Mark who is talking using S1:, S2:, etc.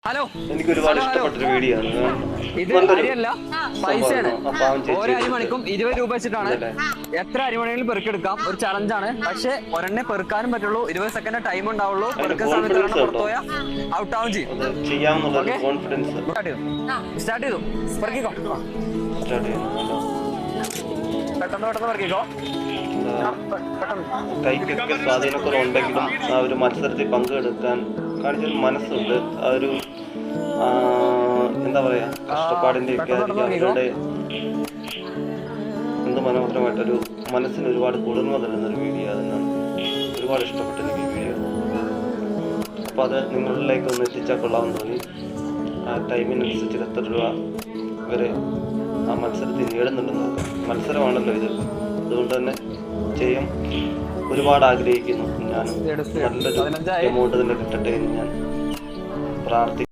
S1: Hello,
S2: എനിക്ക് ഒരുപാട് ഇഷ്ടപ്പെട്ടൊരു വീഡിയോ ആണ്.
S1: ഇത് അരിയല്ല, പൈസയാണ്. ഓരോ അരിമണിക്കും 20 രൂപ വെച്ചിട്ടാണ്. എത്ര അരിമണികളും പെറുക്കെടുക്കാം. ഒരു ചലഞ്ചാണ്. പക്ഷെ ഒരെണ്ണെ പെറുക്കാനും പറ്റുള്ളൂ. 20 സെക്കൻഡ് ടൈം ഉണ്ടാവുള്ളൂ. പെറുക്കുന്ന സമയത്ത് പുറത്തു പോയാൽ ഔട്ട് ആവും ചെയ്യും. സ്റ്റാർട്ട് ചെയ്തു. പെറുക്കിക്കോ, പെട്ടെന്ന് പെട്ടെന്ന് പെറുക്കിക്കോ.
S2: കൈക്കൊക്കെ സ്വാധീനക്കുറവുണ്ടെങ്കിലും ആ ഒരു മത്സരത്തിൽ പങ്കെടുക്കാൻ കാണിച്ചൊരു മനസ്സുണ്ട്. ആ ഒരു എന്താ പറയാ, കഷ്ടപ്പാടിന്റെ ഒക്കെ ആയിരിക്കും അവരുടെ എന്ത് മനോഹരമായിട്ടൊരു മനസ്സിന് ഒരുപാട് കുളിർമ തരുന്നൊരു വീഡിയോ. അതിനാണ് ഒരുപാട് ഇഷ്ടപ്പെട്ട എനിക്ക് ഈ വീഡിയോ. അപ്പോൾ അത് നിങ്ങളിലേക്ക് ഒന്ന് എത്തിച്ചാൽ കൊള്ളാമെന്ന് തോന്നി. ആ ടൈമിനനുസരിച്ച് എത്ര രൂപ വരെ ആ മത്സരത്തിൽ നേടുന്നുണ്ടെന്ന് നോക്കാം. മത്സരമാണല്ലോ ഇത്, അതുകൊണ്ട് തന്നെ ചെയ്യാൻ ഒരുപാട് ആഗ്രഹിക്കുന്നു. ഞാൻ നല്ലൊരു എമൗണ്ട് തന്നെ കിട്ടട്ടെ എന്ന് ഞാൻ പ്രാർത്ഥിക്കുന്നു.